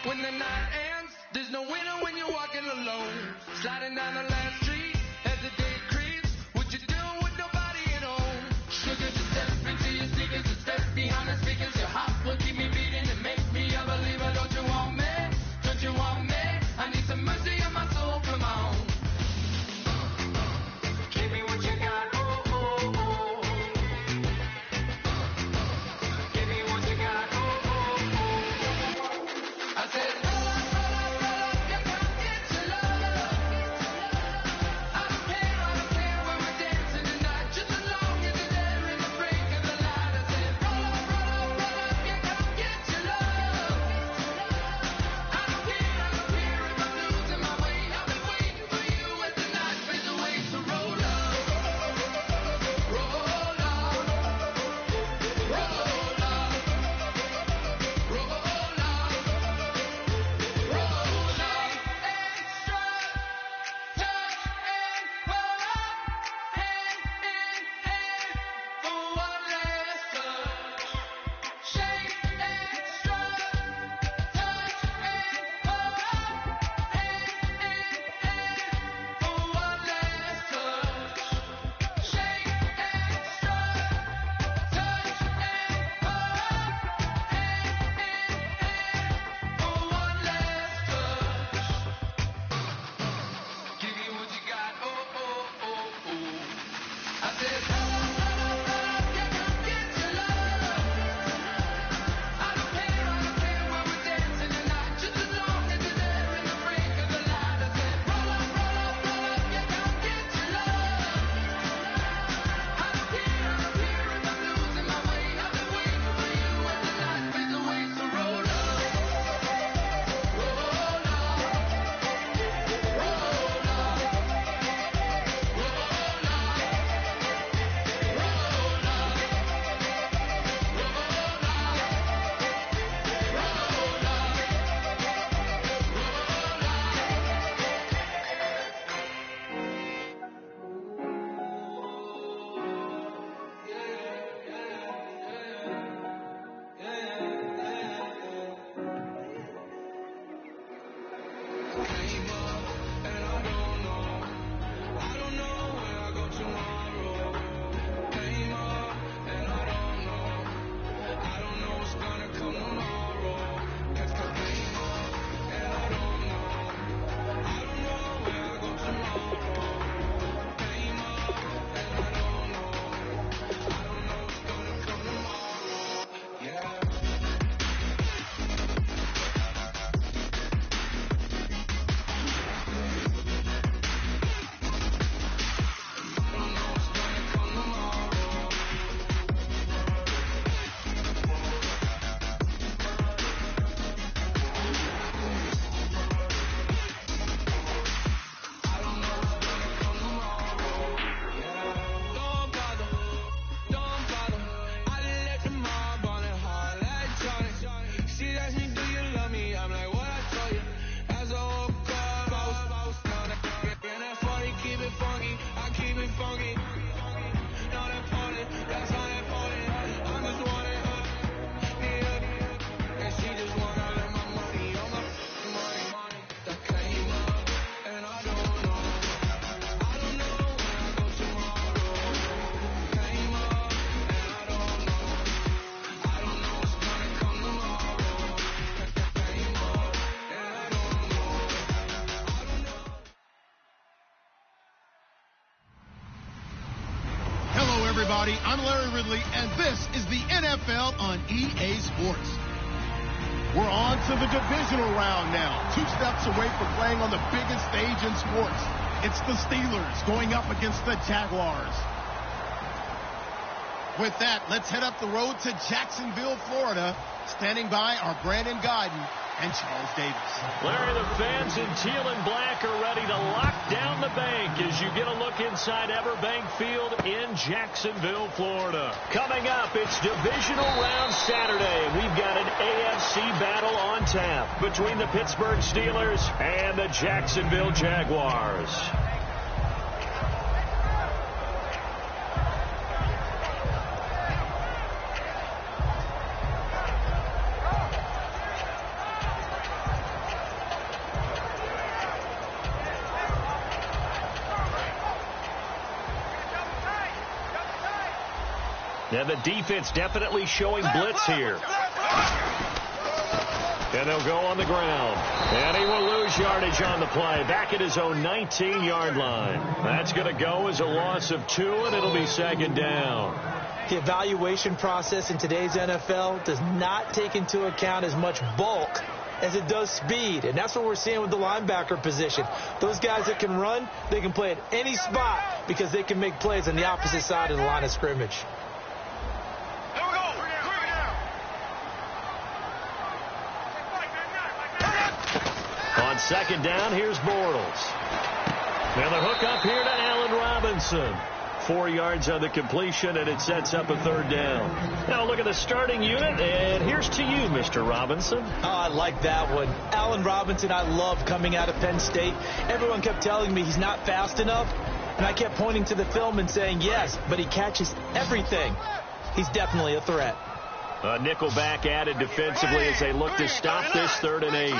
When the night ends, there's no winner when you're walking alone. Sliding down the last street as the day creeps. What you doing with nobody at home? Sugar, just step into your sneakers, just step behind the speakers. Your heart will keep me beating and make me a believer. Don't you want me? Don't you want me? I need some mercy on my soul, come on. Give me what you got, oh, oh, oh. Give me what you got, oh, oh, oh. I said, roll up, you come get your love. I don't care when we're dancing tonight, just as long as you're there in the break of the light. I said, roll up, you come get your love. I don't care if I'm losing my way. I've been waiting for you as the night fades away. So roll up, roll up, roll up, roll up, roll up. Extra touch and pull up, hand in hand for one last touch. Shake extra touch and pull up, hand in hand for one last touch. Shake extra touch and pull up, hand in hand for one last touch. Give me what you got, oh, oh, oh, oh. I said, you come get your love. I don't care when we're dancing tonight, just as long as you're there in the break of the light. I said, roll up, you come get your love. I don't care if I'm losing my way. I've been waiting for you as the night fades away. So roll up, roll up, roll up, roll up, roll up. Came up and I don't know where I go tomorrow. Came up and I don't know what's gonna come tomorrow. Came up and I don't know where I go tomorrow. Came up and I don't know what's gonna come tomorrow. Yeah. Don't bother. I let the mob on it hard like Johnny. She asked me, do you love me? I'm like, what I told you. As a whole car, boss. In that 40, keep it funky. I keep it funky. Not important, that's not important. I just want it up, and she just wanna let my money on my money. That came up, and I don't know where I go tomorrow. Came up, and I don't know what's gonna come tomorrow. Came up, and I don't know. Hello, everybody. I'm Larry Ridley, and this is the NFL on EA Sports. We're on to the divisional round now, 2 steps away from playing on the biggest stage in sports. It's the Steelers going up against the Jaguars. With that, let's head up the road to Jacksonville, Florida. Standing by are Brandon Guyton and Charles Davis. Larry, the fans in teal and black are ready to lock down the bank as you get a look inside Everbank Field in Jacksonville, Florida. Coming up, it's divisional round Saturday. We've got an AFC battle on tap between the Pittsburgh Steelers and the Jacksonville Jaguars. And the defense definitely showing blitz here. And they'll go on the ground. And he will lose yardage on the play. Back at his own 19-yard line. That's going to go as a loss of 2, and it'll be second down. The evaluation process in today's NFL does not take into account as much bulk as it does speed. And that's what we're seeing with the linebacker position. Those guys that can run, they can play at any spot because they can make plays on the opposite side of the line of scrimmage. On second down, here's Bortles. Now the hook up here to Allen Robinson. 4 yards on the completion, and it sets up a third down. Now look at the starting unit, and here's to you, Mr. Robinson. Oh, I like that one. Allen Robinson, I love coming out of Penn State. Everyone kept telling me he's not fast enough, and I kept pointing to the film and saying, yes, but he catches everything. He's definitely a threat. A nickel back added defensively as they look to stop this 3rd and 8.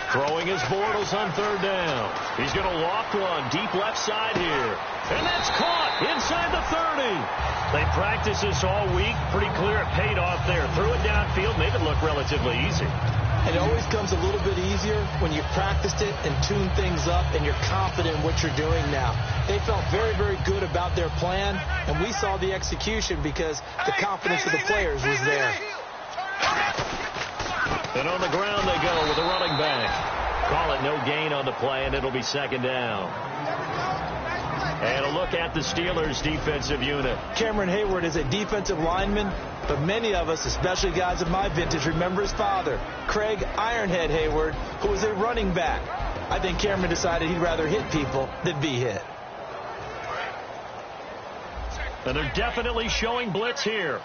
Throwing his Bortles on 3rd down. He's going to loft one deep left side here. And that's caught inside the 30. They practiced this all week. Pretty clear it paid off there. Threw it downfield, made it look relatively easy. It always comes a little bit easier when you've practiced it and tuned things up and you're confident in what you're doing now. They felt very, very good about their plan, and we saw the execution because the confidence of the players was there. And on the ground they go with a running back. Call it no gain on the play, and it'll be second down. And a look at the Steelers' defensive unit. Cameron Hayward is a defensive lineman, but many of us, especially guys of my vintage, remember his father, Craig Ironhead Hayward, who was a running back. I think Cameron decided he'd rather hit people than be hit. And they're definitely showing blitz here.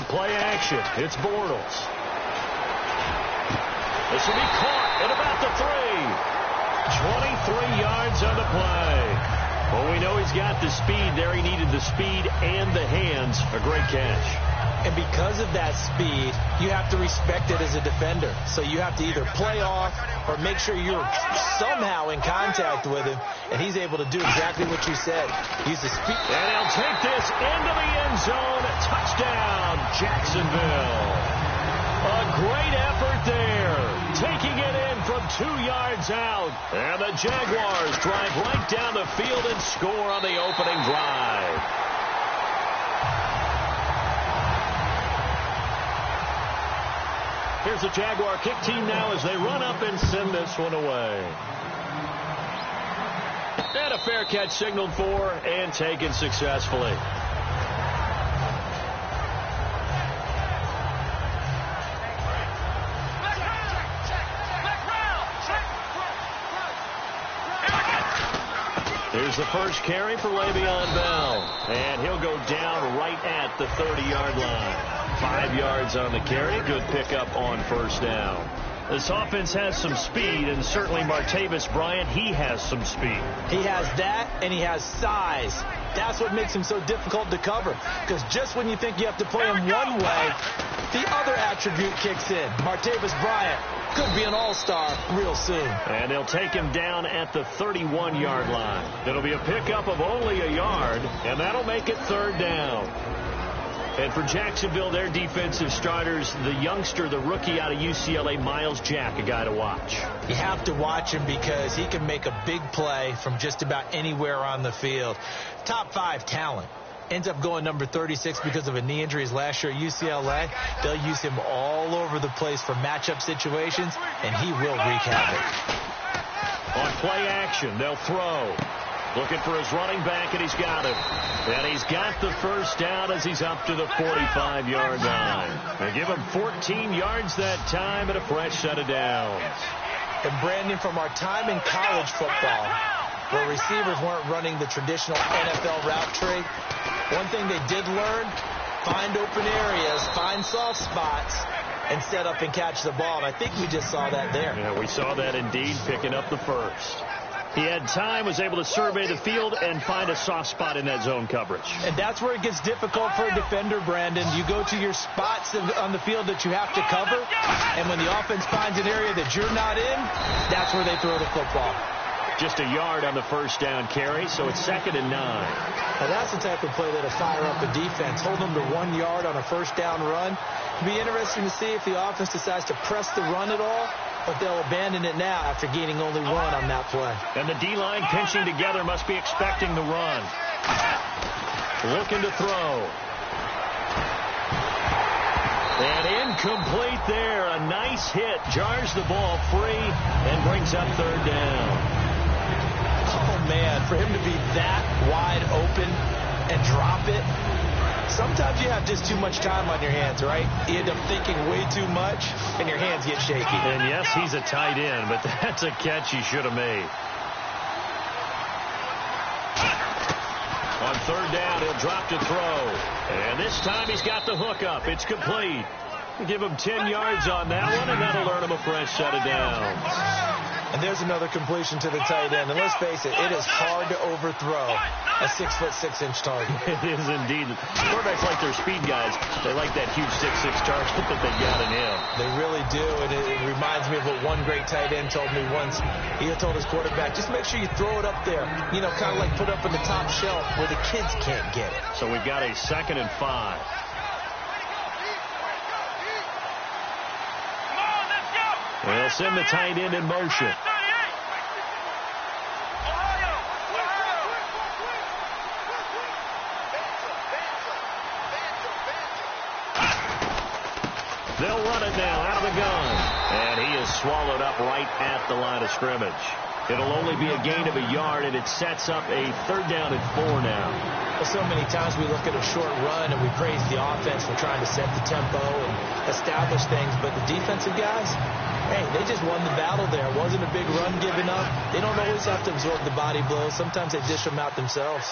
Play action. It's Bortles. This will be caught at about the 3. 23 yards on the play. Well, we know he's got the speed there. He needed the speed and the hands. A great catch. And because of that speed, you have to respect it as a defender. So you have to either play off or make sure you're somehow in contact with him, and he's able to do exactly what you said. Use the speed. And he'll take this into the end zone. Touchdown, Jacksonville. A great effort there. Taking it in from 2 yards out. And the Jaguars drive right down the field and score on the opening drive. Here's the Jaguar kick team now as they run up and send this one away. And a fair catch signaled for and taken successfully. Here's the first carry for Le'Veon Bell. And he'll go down right at the 30-yard line. 5 yards on the carry. Good pickup on first down. This offense has some speed, and certainly Martavis Bryant, he has some speed. He has that, and he has size. That's what makes him so difficult to cover. Because just when you think you have to play him one way, the other attribute kicks in. Martavis Bryant could be an all-star real soon. And they'll take him down at the 31-yard line. It'll be a pickup of only a yard, and that'll make it third down. And for Jacksonville, their defensive starters, the youngster, the rookie out of UCLA, Miles Jack, a guy to watch. You have to watch him because he can make a big play from just about anywhere on the field. Top 5 talent. Ends up going number 36 because of a knee injury last year at UCLA. They'll use him all over the place for matchup situations, and he will wreak havoc. On play action, they'll throw. Looking for his running back, and he's got him. And he's got the first down as he's up to the 45-yard line. They give him 14 yards that time and a fresh set of downs. And Brandon, from our time in college football, where receivers weren't running the traditional NFL route tree, one thing they did learn, find open areas, find soft spots, and set up and catch the ball. And I think we just saw that there. Yeah, we saw that indeed, picking up the first. He had time, was able to survey the field and find a soft spot in that zone coverage. And that's where it gets difficult for a defender, Brandon. You go to your spots on the field that you have to cover, and when the offense finds an area that you're not in, that's where they throw the football. Just a yard on the first down carry, so it's 2nd and 9. Now that's the type of play that'll fire up a defense. Hold them to 1 yard on a first down run. It'll be interesting to see if the offense decides to press the run at all, but they'll abandon it now after gaining only 1 on that play. And the D-line pinching together must be expecting the run. Looking to throw. And incomplete there. A nice hit. Jars the ball free and brings up 3rd down. Oh, man, for him to be that wide open and drop it. Sometimes you have just too much time on your hands, right? You end up thinking way too much, and your hands get shaky. And, yes, he's a tight end, but that's a catch he should have made. On 3rd down, he'll drop to throw. And this time he's got the hook up. It's complete. Give him 10 yards on that one, and that'll earn him a fresh set of downs. And there's another completion to the tight end. And let's face it, it is hard to overthrow a 6'6" target. It is indeed. Quarterbacks like their speed guys. They like that huge 6'6" target that they got in him. They really do. And it reminds me of what one great tight end told me once. He told his quarterback, just make sure you throw it up there. You know, kind of like put up on the top shelf where the kids can't get it. So we've got a 2nd and 5. They'll send the tight end in motion. They'll run it now out of the gun. And he is swallowed up right at the line of scrimmage. It'll only be a gain of a yard, and it sets up a 3rd down and 4 now. Well, so many times we look at a short run and we praise the offense for trying to set the tempo and establish things, but the defensive guys, hey, they just won the battle there. It wasn't a big run given up. They don't always have to absorb the body blows. Sometimes they dish them out themselves.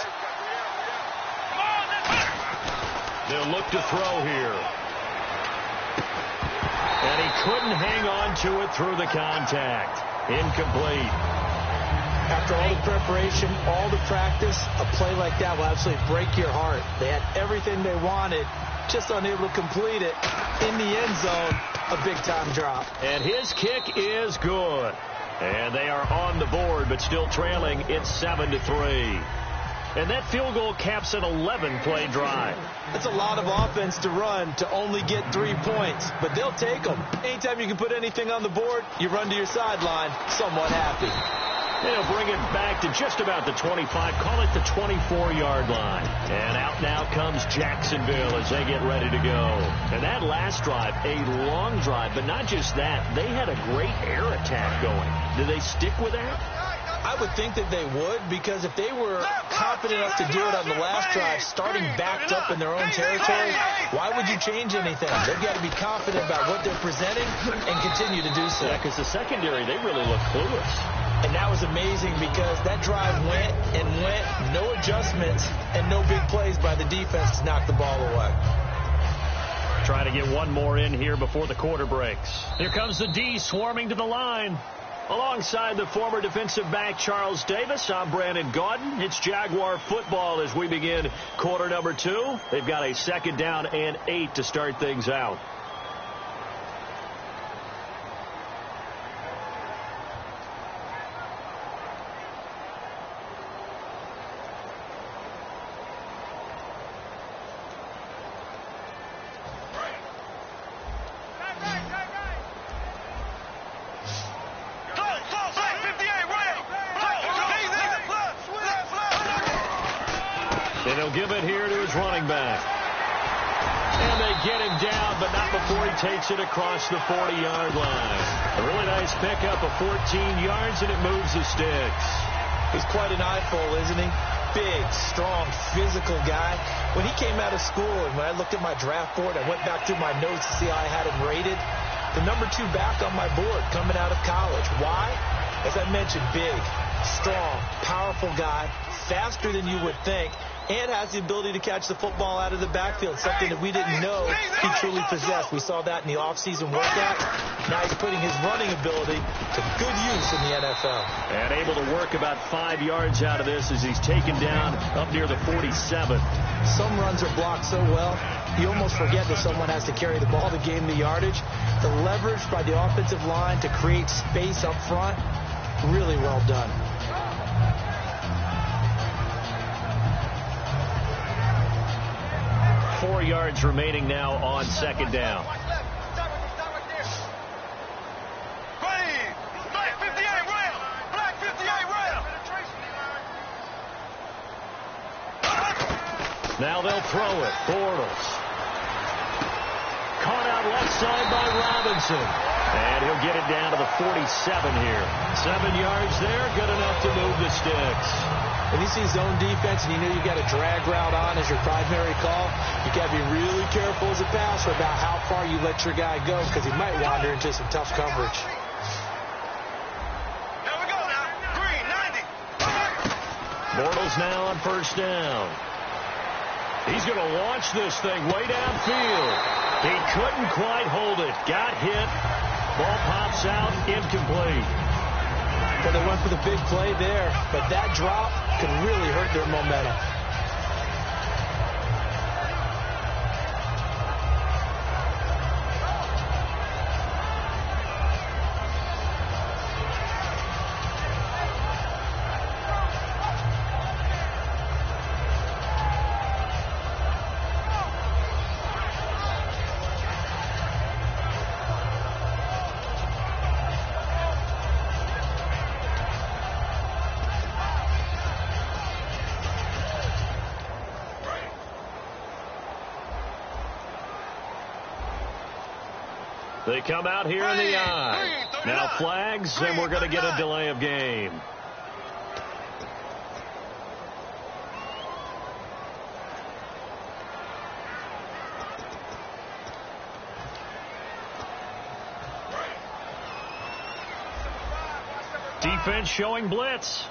They'll look to throw here. And he couldn't hang on to it through the contact. Incomplete. After all the preparation, all the practice, a play like that will absolutely break your heart. They had everything they wanted, just unable to complete it. In the end zone, a big-time drop. And his kick is good. And they are on the board, but still trailing. It's 7-3. And that field goal caps an 11-play drive. That's a lot of offense to run to only get 3 points, but they'll take them. Anytime you can put anything on the board, you run to your sideline somewhat happy. They'll bring it back to just about the 25, call it the 24-yard line. And out now comes Jacksonville as they get ready to go. And that last drive, a long drive, but not just that. They had a great air attack going. Did they stick with that? I would think that they would, because if they were confident enough to do it on the last drive, starting backed up in their own territory, why would you change anything? They've got to be confident about what they're presenting and continue to do so. Yeah, because the secondary, they really look clueless. And that was amazing because that drive went and went, no adjustments, and no big plays by the defense to knock the ball away. Trying to get one more in here before the quarter breaks. Here comes the D swarming to the line. Alongside the former defensive back Charles Davis, I'm Brandon Gaudin. It's Jaguar football as we begin quarter number 2. They've got a 2nd down and 8 to start things out. And he'll give it here to his running back. And they get him down, but not before he takes it across the 40-yard line. A really nice pickup of 14 yards, and it moves the sticks. He's quite an eyeful, isn't he? Big, strong, physical guy. When he came out of school, and when I looked at my draft board, I went back through my notes to see how I had him rated. The number 2 back on my board coming out of college. Why? As I mentioned, big, strong, powerful guy, faster than you would think. and has the ability to catch the football out of the backfield, something that we didn't know he truly possessed. We saw that in the offseason workout. Now he's putting his running ability to good use in the NFL. And able to work about 5 yards out of this as he's taken down up near the 47. Some runs are blocked so well, you almost forget that someone has to carry the ball to gain the yardage. The leverage by the offensive line to create space up front, really well done. Four yards remaining now on second down. Now they'll throw it. Bortles. Caught out left side by Robinson. And he'll get it down to the 47 here. 7 yards there, good enough to move the sticks. When you see zone defense and you know you got a drag route on as your primary call, you got to be really careful as a passer about how far you let your guy go because he might wander into some tough coverage. Here we go now. Green, 90. Bortles now on first down. He's going to launch this thing way downfield. He couldn't quite hold it. Got hit. Ball pops out, incomplete. But they went for the big play there, but that drop could really hurt their momentum. They come out here in the eye. Now flags, and we're going to get a delay of game. Defense showing blitz.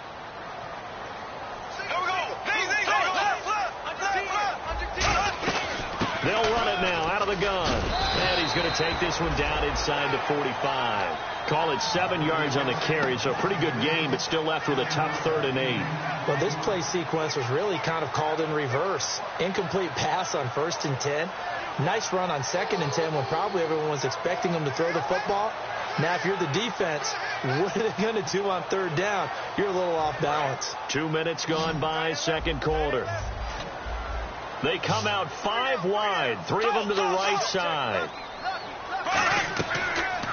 They'll run it now out of the gun. And he's going to take this one down inside the 45. Call it 7 yards on the carry, so a pretty good game, but still left with a tough 3rd and 8. Well, this play sequence was really kind of called in reverse. Incomplete pass on 1st and 10. Nice run on 2nd and 10 when probably everyone was expecting him to throw the football. Now, if you're the defense, what are they going to do on 3rd down? You're a little off balance. 2 minutes gone by, second quarter. They come out 5 wide, 3 of them to the right side.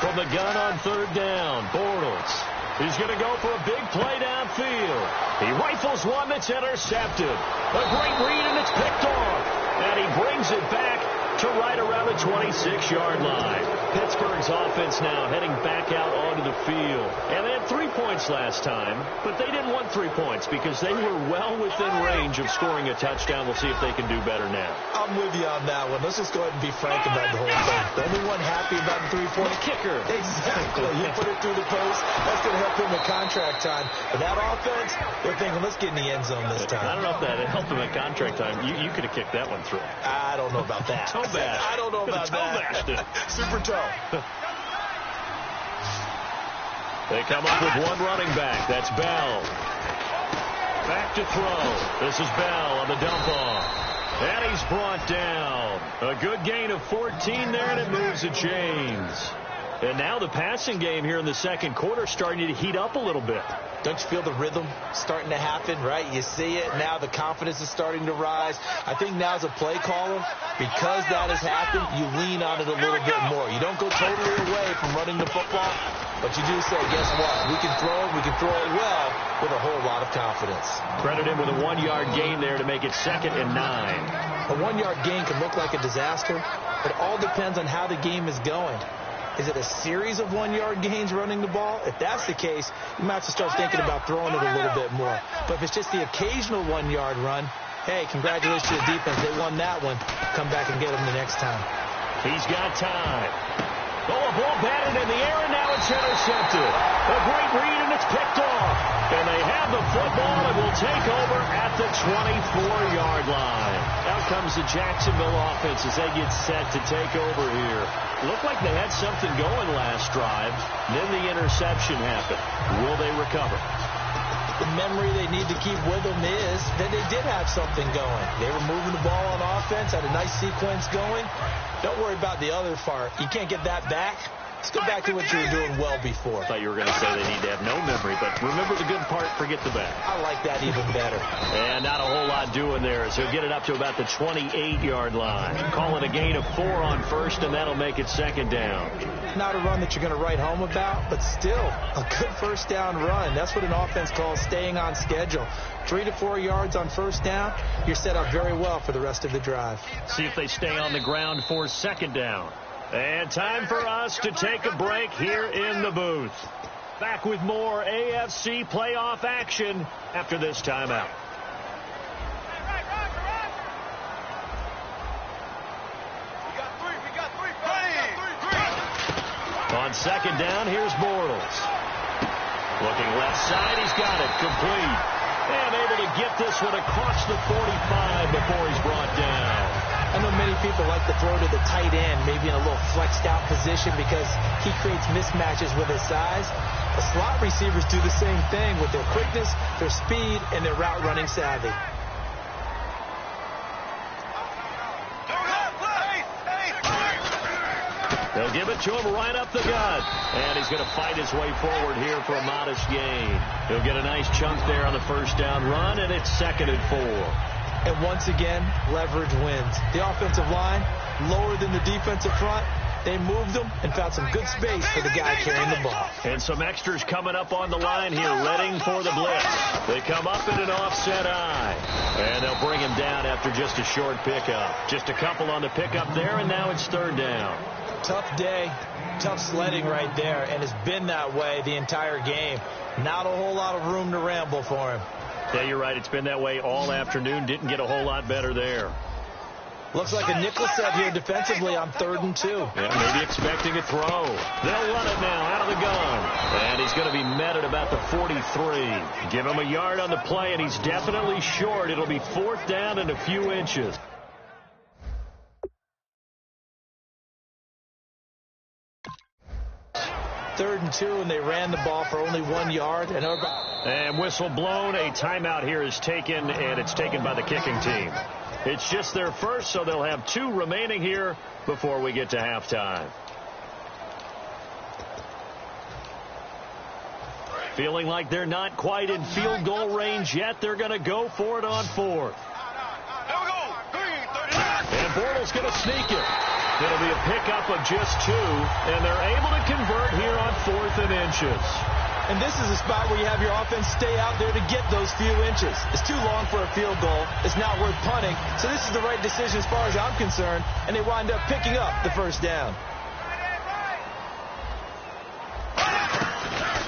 From the gun on 3rd down, Bortles. He's going to go for a big play downfield. He rifles one that's intercepted. A great read, and it's picked off. And he brings it back to right around the 26-yard line. Pittsburgh's offense now heading back out onto the field. And they had 3 points last time, but they didn't want 3 points because they were well within range of scoring a touchdown. We'll see if they can do better now. I'm with you on that one. Let's just go ahead and be frank about the whole thing. The only one happy about the 3-point kicker. Exactly. You put it through the post. That's going to help him at contract time. But that offense, they're thinking, let's get in the end zone this time. I don't know if that helped him at contract time. You could have kicked that one through. I don't know about that. Toe bash. I don't know about that. Super toe. They come up with one running back. That's Bell. Back to throw. This is Bell on the dump off. And he's brought down. A good gain of 14 there, and it moves the chains. And now the passing game here in the second quarter starting to heat up a little bit. Don't you feel the rhythm starting to happen, right? You see it. Now the confidence is starting to rise. I think now as a play caller, because that has happened, you lean on it a little bit more. You don't go totally away from running the football, but you do say, guess what? We can throw it. We can throw it well with a whole lot of confidence. Credit him with a 1-yard gain there to make it 2nd and 9. A 1-yard gain can look like a disaster, but it all depends on how the game is going. Is it a series of 1-yard gains running the ball? If that's the case, you might have to start thinking about throwing it a little bit more. But if it's just the occasional 1-yard run, hey, congratulations to the defense. They won that one. Come back and get them the next time. He's got time. Oh, a ball batted in the air, and now it's intercepted. A great read, and it's picked off. And they have the football and will take over at the 24-yard line. Out comes the Jacksonville offense as they get set to take over here. Looked like they had something going last drive. Then the interception happened. Will they recover? The memory they need to keep with them is that they did have something going. They were moving the ball on offense, had a nice sequence going. Don't worry about the other part. You can't get that back. Let's go back to what you were doing well before. I thought you were going to say they need to have no memory, but remember the good part, forget the bad. I like that even better. And not a whole lot doing there as he'll get it up to about the 28-yard line. Call it a gain of 4 on first, and that'll make it second down. Not a run that you're going to write home about, but still a good first down run. That's what an offense calls staying on schedule. 3 to 4 yards on first down, you're set up very well for the rest of the drive. See if they stay on the ground for second down. And time for us to take a break here in the booth. Back with more AFC playoff action after this timeout. On second down, here's Bortles. Looking left side, he's got it, complete. And able to get this one across the 45 before he's brought down. I know many people like to throw to the tight end, maybe in a little flexed out position because he creates mismatches with his size. The slot receivers do the same thing with their quickness, their speed, and their route running savvy. They'll give it to him right up the gut. And he's going to fight his way forward here for a modest gain. He'll get a nice chunk there on the first down run, and it's 2nd and 4. And once again, leverage wins. The offensive line, lower than the defensive front. They moved them and found some good space for the guy carrying the ball. And some extras coming up on the line here, readying for the blitz. They come up in an offset eye. And they'll bring him down after just a short pickup. Just a couple on the pickup there, and now it's 3rd down. Tough day, tough sledding right there, and it's been that way the entire game. Not a whole lot of room to ramble for him. Yeah, you're right. It's been that way all afternoon. Didn't get a whole lot better there. Looks like a nickel set here defensively on 3rd and 2. Yeah, maybe expecting a throw. They'll run it now out of the gun. And he's going to be met at about the 43. Give him a yard on the play, and he's definitely short. It'll be 4th down and a few inches. Third and 2, and they ran the ball for only 1 yard. And whistle blown. A timeout here is taken, and it's taken by the kicking team. It's just their first, so they'll have 2 remaining here before we get to halftime. Feeling like they're not quite in field goal range yet. They're going to go for it on 4th. And Bortles going to sneak it. It'll be a pickup of just 2, and they're able to convert here on 4th and inches. And this is a spot where you have your offense stay out there to get those few inches. It's too long for a field goal. It's not worth punting. So this is the right decision as far as I'm concerned, and they wind up picking up the first down.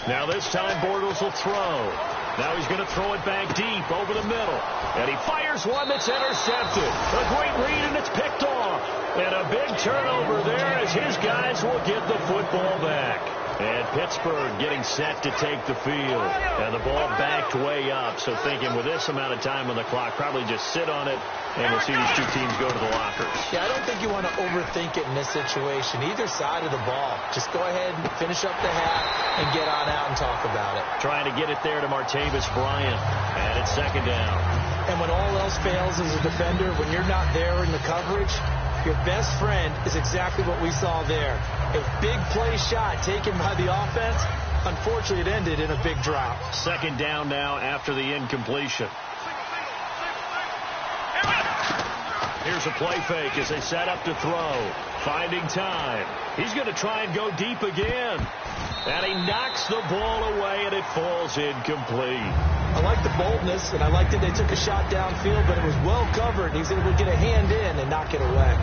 Now this time Bortles will throw. Now he's going to throw it back deep over the middle. And he fires one that's intercepted. A great read, and it's picked off. And a big turnover there as his guys will get the football back. And Pittsburgh getting set to take the field. And the ball backed way up. So thinking with this amount of time on the clock, probably just sit on it, and we'll see these 2 teams go to the lockers. Yeah, I don't think you want to overthink it in this situation. Either side of the ball. Just go ahead and finish up the half and get on out and talk about it. Trying to get it there to Martavis Bryant. And it's 2nd down. And when all else fails as a defender, when you're not there in the coverage, your best friend is exactly what we saw there. A big play shot taken by the offense. Unfortunately, it ended in a big drop. 2nd down now after the incompletion. Here's a play fake as they set up to throw. Finding time. He's going to try and go deep again. And he knocks the ball away, and it falls incomplete. I like the boldness, and I like that they took a shot downfield, but it was well covered. He was able to get a hand in and knock it away.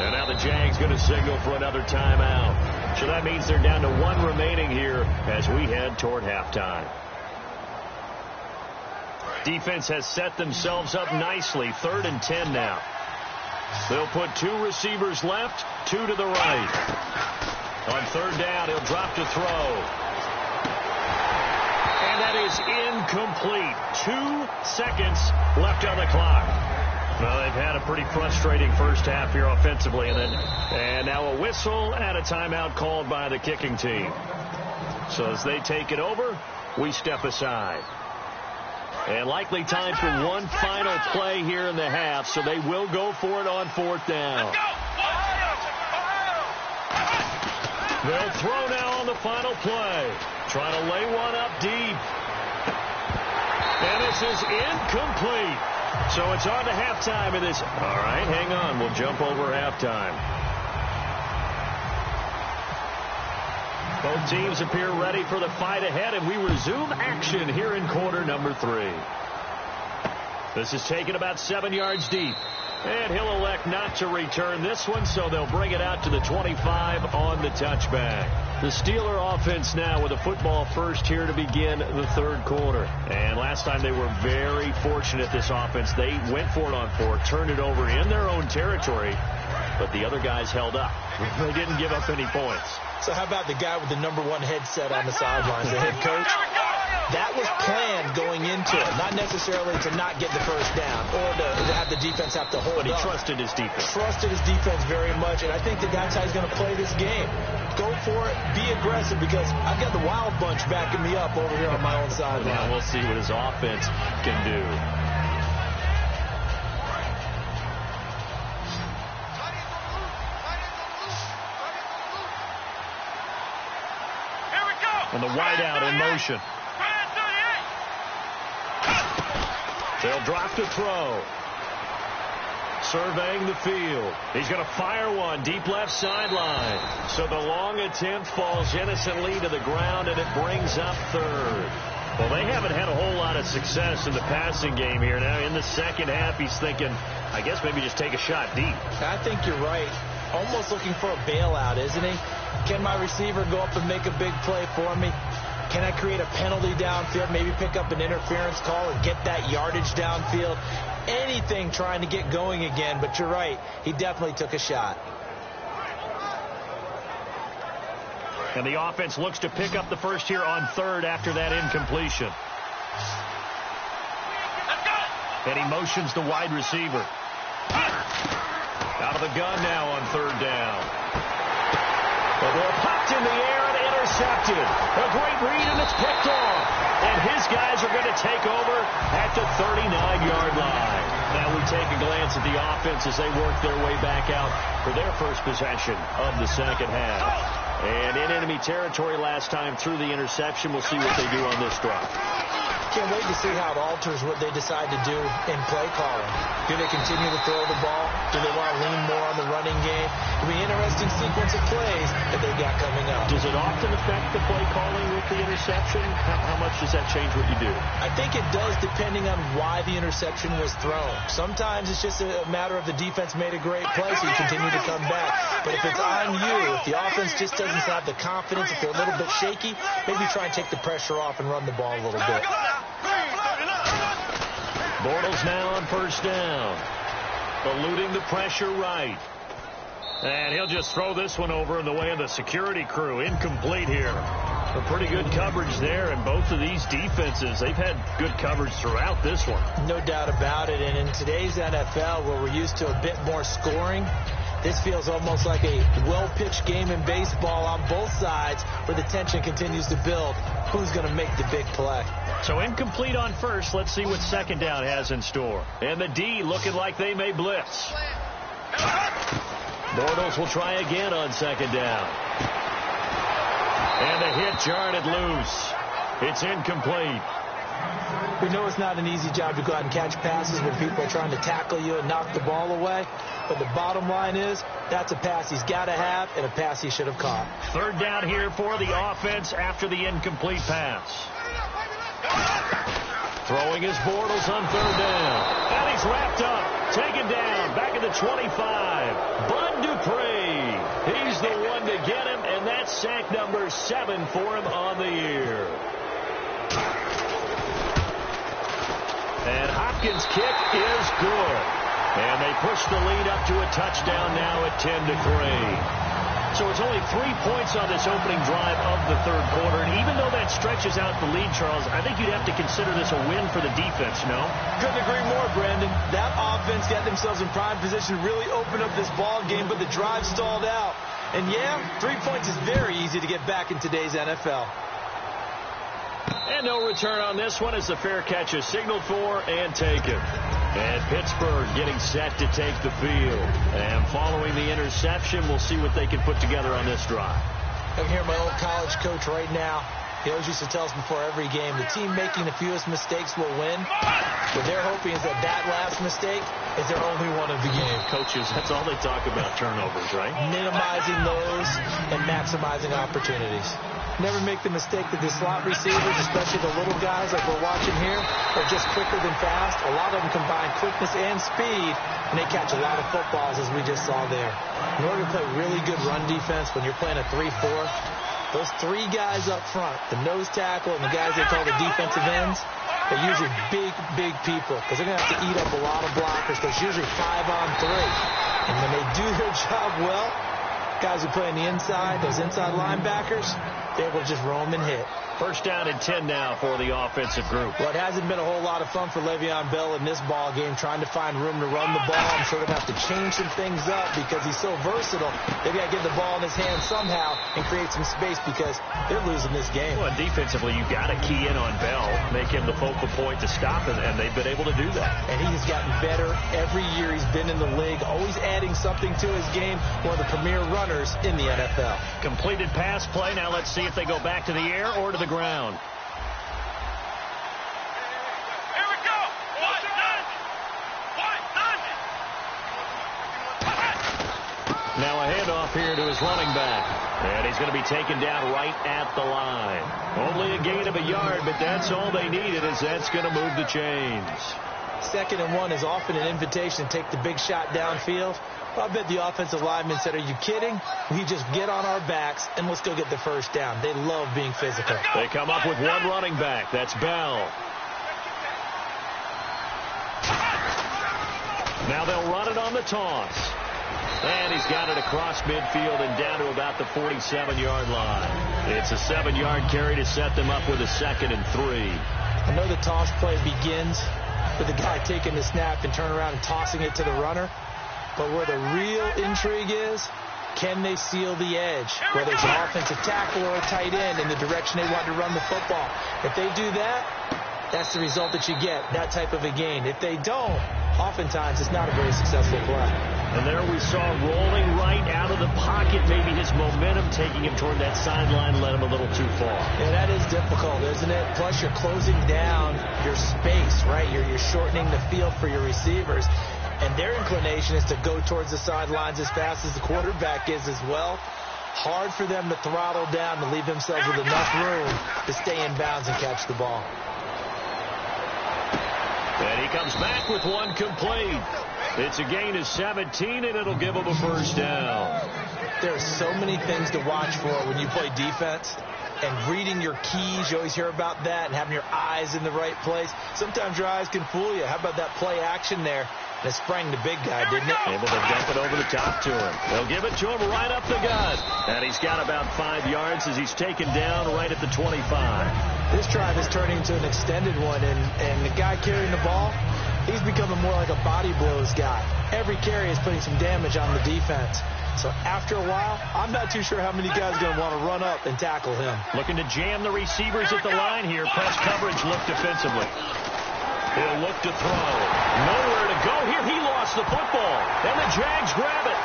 And now the Jags going to signal for another timeout. So that means they're down to 1 remaining here as we head toward halftime. Defense has set themselves up nicely. 3rd and 10 now. They'll put 2 receivers left, 2 to the right. On third down, he'll drop to throw. And that is incomplete. 2 seconds left on the clock. Well, they've had a pretty frustrating first half here offensively. And now a whistle and a timeout called by the kicking team. So as they take it over, we step aside. And likely time for one final play here in the half, so they will go for it on fourth down. They'll throw now on the final play. Trying to lay one up deep. And this is incomplete. So it's on to halftime in this. All right, hang on. We'll jump over halftime. Both teams appear ready for the fight ahead, and we resume action here in quarter number 3. This is taken about 7 yards deep. And he'll elect not to return this one, so they'll bring it out to the 25 on the touchback. The Steeler offense now with a football first here to begin the third quarter. And last time they were very fortunate, this offense. They went for it on fourth, turned it over in their own territory, but the other guys held up. They didn't give up any points. So how about the guy with the number 1 headset on the sidelines, the head coach? That was planned going into it, not necessarily to not get the first down or to have the defense have to hold up. But he trusted his defense. Trusted his defense very much, and I think that's how he's going to play this game. Go for it, be aggressive, because I've got the wild bunch backing me up over here on my own sideline. Now we'll see what his offense can do. And the wideout in motion. They'll drop to throw. Surveying the field. He's going to fire one deep left sideline. So the long attempt falls innocently to the ground, and it brings up third. Well, they haven't had a whole lot of success in the passing game here. Now in the second half, he's thinking, I guess maybe just take a shot deep. I think you're right. Almost looking for a bailout, isn't he? Can my receiver go up and make a big play for me? Can I create a penalty downfield, maybe pick up an interference call and get that yardage downfield? Anything trying to get going again, but you're right. He definitely took a shot. And the offense looks to pick up the first here on third after that incompletion. And he motions the wide receiver. Out of the gun now on third down. The ball popped in the air and intercepted. A great read, and it's picked off. And his guys are going to take over at the 39-yard line. Now we take a glance at the offense as they work their way back out for their first possession of the second half. And in enemy territory last time through the interception. We'll see what they do on this drive. Can't wait to see how it alters what they decide to do in play calling. Do they continue to throw the ball? Do they want to lean more on the running game? It'll be an interesting sequence of plays that they got coming up. Does it often affect the play calling with the interception? How much does that change what you do? I think it does, depending on why the interception was thrown. Sometimes it's just a matter of the defense made a great play, so you continue to come back. But if it's on you, if the offense just doesn't have the confidence, if they're a little bit shaky, maybe try and take the pressure off and run the ball a little bit. Bortles now on first down. Eluding the pressure right. And he'll just throw this one over in the way of the security crew. Incomplete here. A pretty good coverage there, and both of these defenses, they've had good coverage throughout this one. No doubt about it, and in today's NFL, where we're used to a bit more scoring, this feels almost like a well-pitched game in baseball on both sides where the tension continues to build. Who's going to make the big play? So incomplete on first. Let's see what second down has in store. And the D looking like they may blitz. Bortles will try again on second down. And the hit jarred it loose. It's incomplete. We know it's not an easy job to go out and catch passes when people are trying to tackle you and knock the ball away. But the bottom line is, that's a pass he's got to have and a pass he should have caught. Third down here for the offense after the incomplete pass. Throwing his Bortles on third down. And he's wrapped up. Taken down. Back at the 25. Bud Dupree. He's the one to get him, and that's sack number 7 for him on the year. And Hopkins' kick is good. And they push the lead up to a touchdown now at 10-3. So it's only 3 points on this opening drive of the third quarter. And even though that stretches out the lead, Charles, I think you'd have to consider this a win for the defense, no? Couldn't agree more, Brandon. That offense got themselves in prime position to really open up this ball game, but the drive stalled out. And, yeah, 3 points is very easy to get back in today's NFL. And no return on this one as the fair catch is signaled for and taken. And Pittsburgh getting set to take the field. And following the interception, we'll see what they can put together on this drive. I can hear my old college coach right now. He always used to tell us before every game, the team making the fewest mistakes will win. What they're hoping is that that last mistake is their only one of the game. Coaches, that's all they talk about, turnovers, right? Minimizing those and maximizing opportunities. Never make the mistake that the slot receivers, especially the little guys like we're watching here, are just quicker than fast. A lot of them combine quickness and speed, and they catch a lot of footballs, as we just saw there. In order to play really good run defense when you're playing a 3-4, those three guys up front, the nose tackle and the guys they call the defensive ends, they're usually big people because they're going to have to eat up a lot of blockers. There's usually 5-on-3. And when they do their job well, guys who play on the inside, those inside linebackers, they're able to just roam and hit. First down and 10 now for the offensive group. Well, it hasn't been a whole lot of fun for Le'Veon Bell in this ball game, trying to find room to run the ball. I'm sure they're going to have to change some things up because he's so versatile. They've got to get the ball in his hands somehow and create some space because they're losing this game. Well, defensively, you've got to key in on Bell, make him the focal point to stop him, and they've been able to do that. And he has gotten better every year he's been in the league, always adding something to his game. One of the premier runners in the NFL. Completed pass play. Now let's see if they go back to the air or to the ground. Now a handoff here to his running back. And he's going to be taken down right at the line. Only a gain of a yard, but that's all they needed, as that's going to move the chains. 2nd and 1 is often an invitation to take the big shot downfield. I bet the offensive lineman said, are you kidding? We just get on our backs and let's go get the first down. They love being physical. They come up with one running back. That's Bell. Now they'll run it on the toss. And he's got it across midfield and down to about the 47-yard line. It's a 7-yard carry to set them up with a 2nd and 3. I know the toss play begins with the guy taking the snap and turn around and tossing it to the runner. But where the real intrigue is, can they seal the edge? Whether it's an offensive tackle or a tight end in the direction they want to run the football. If they do that, that's the result that you get, that type of a gain. If they don't, oftentimes it's not a very successful play. And there we saw rolling right out of the pocket. Maybe his momentum taking him toward that sideline led him a little too far. Yeah, that is difficult, isn't it? Plus, you're closing down your space, right? You're shortening the field for your receivers. And their inclination is to go towards the sidelines as fast as the quarterback is as well. Hard for them to throttle down to leave themselves with enough room to stay in bounds and catch the ball. And he comes back with one complete. It's a gain of 17, and it'll give him a first down. There are so many things to watch for when you play defense. And reading your keys, you always hear about that, and having your eyes in the right place. Sometimes your eyes can fool you. How about that play action there? That sprang the big guy, didn't it? Able to dump it over the top to him. They'll give it to him right up the gut. And he's got about 5 yards as he's taken down right at the 25. This drive is turning into an extended one, and the guy carrying the ball, he's becoming more like a body blows guy. Every carry is putting some damage on the defense. So after a while, I'm not too sure how many guys are going to want to run up and tackle him. Looking to jam the receivers at the line here. Press coverage look defensively. He'll look to throw. Nowhere to go here. He lost the football. And the Jags grab it.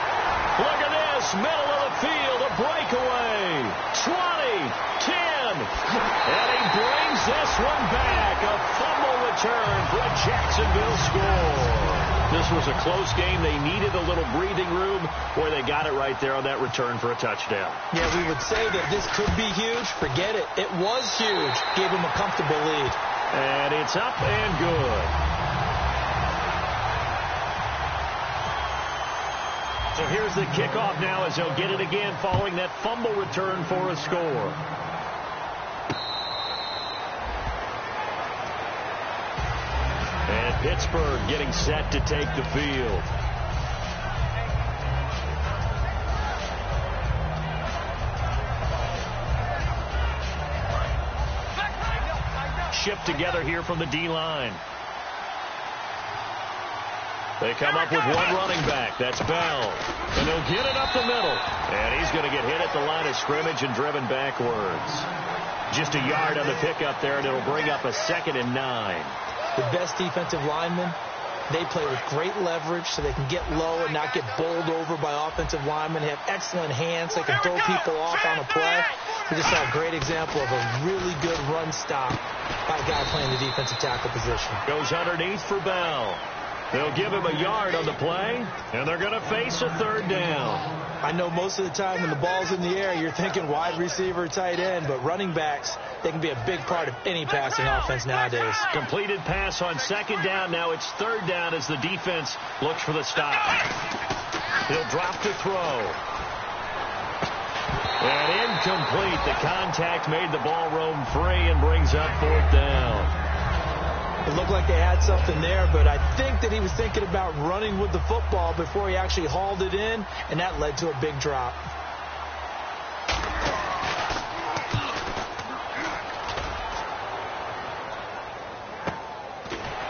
Look at this. Middle of the field. A breakaway. 20. 10. And he brings this one back. A fumble return for a Jacksonville score. This was a close game. They needed a little breathing room. Boy, they got it right there on that return for a touchdown. Yeah, we would say that this could be huge. Forget it. It was huge. Gave him a comfortable lead. And it's up and good. So here's the kickoff now as they'll get it again following that fumble return for a score. And Pittsburgh getting set to take the field. ship together here from the D-line. They come up with one running back. That's Bell. And they'll get it up the middle. And he's going to get hit at the line of scrimmage and driven backwards. Just a yard on the pickup there, and it'll bring up a 2nd and 9. The best defensive linemen, they play with great leverage so they can get low and not get bowled over by offensive linemen. They have excellent hands. They can throw people off on a play. We just saw a great example of a really good run stop by a guy playing the defensive tackle position. Goes underneath for Bell. They'll give him a yard on the play, and they're going to face a 3rd down. I know most of the time when the ball's in the air, you're thinking wide receiver, tight end, but running backs, they can be a big part of any passing offense nowadays. Completed pass on 2nd down. Now it's 3rd down as the defense looks for the stop. He'll drop to throw. And incomplete. The contact made the ball roam free and brings up 4th down. It looked like they had something there, but I think that he was thinking about running with the football before he actually hauled it in, and that led to a big drop.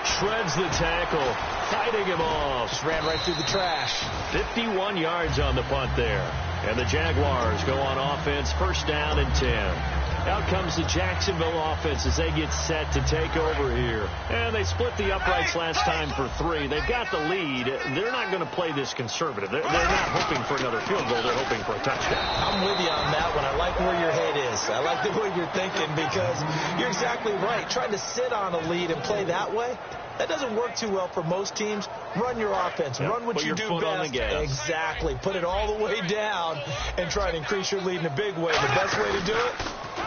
Shreds the tackle, fighting him off. Just ran right through the trash. 51 yards on the punt there. And the Jaguars go on offense, 1st down and 10. Out comes the Jacksonville offense as they get set to take over here. And they split the uprights last time for 3. They've got the lead. They're not going to play this conservative. They're not hoping for another field goal. They're hoping for a touchdown. I'm with you on that one. I like where your head is. I like the way you're thinking because you're exactly right. Trying to sit on a lead and play that way, that doesn't work too well for most teams. Run your offense. Yep. Run what Put you your do foot best. on the gas. Exactly. Put it all the way down and try and increase your lead in a big way. The best way to do it,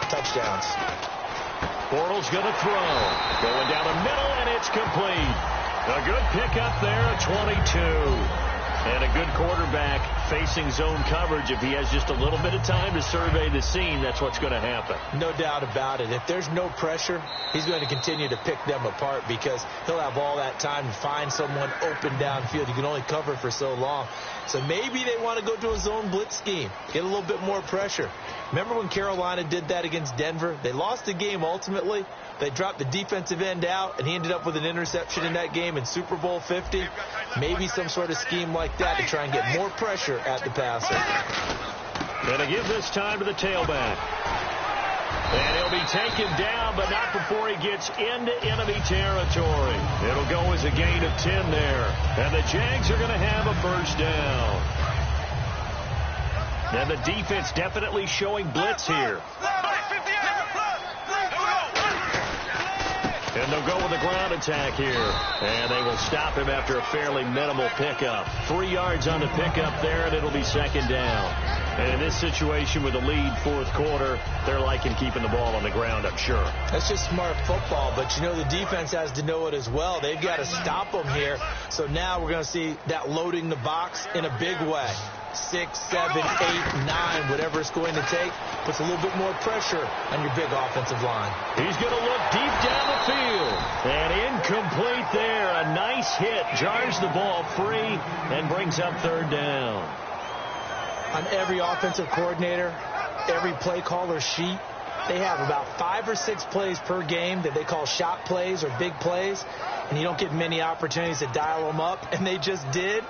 touchdowns. Bortles going to throw. Going down the middle, and it's complete. A good pickup there, a 22. And a good quarterback facing zone coverage. If he has just a little bit of time to survey the scene, that's what's going to happen. No doubt about it. If there's no pressure, he's going to continue to pick them apart because he'll have all that time to find someone open downfield. You can only cover for so long. So maybe they want to go to a zone blitz scheme, get a little bit more pressure. Remember when Carolina did that against Denver? They lost the game ultimately. They dropped the defensive end out, and he ended up with an interception in that game in Super Bowl 50. Maybe some sort of scheme like that to try and get more pressure at the passer. Going to give this time to the tailback. And he'll be taken down, but not before he gets into enemy territory. It'll go as a gain of 10 there. And the Jags are going to have a 1st down. And the defense definitely showing blitz here. And they'll go with a ground attack here. And they will stop him after a fairly minimal pickup. 3 yards on the pickup there, and it'll be 2nd down. And in this situation with a lead 4th quarter, they're liking keeping the ball on the ground, I'm sure. That's just smart football, but you know the defense has to know it as well. They've got to stop them here. So now we're going to see that loading the box in a big way. 6, 7, 8, 9, whatever it's going to take, puts a little bit more pressure on your big offensive line. He's going to look deep down the field. And incomplete there. A nice hit. Jars the ball free and brings up 3rd down. On every offensive coordinator, every play caller sheet, they have about 5 or 6 plays per game that they call shot plays or big plays, and you don't get many opportunities to dial them up, and they just did,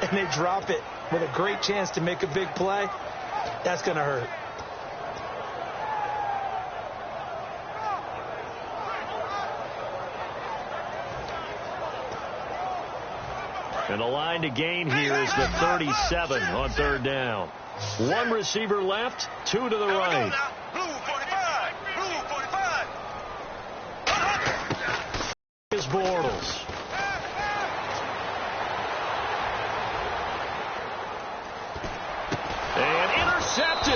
and they drop it with a great chance to make a big play. That's going to hurt. And the line to gain here is the 37 on 3rd down. 1 receiver left, 2 to the right. Blue 45. Blue 45. Is Bortles. And intercepted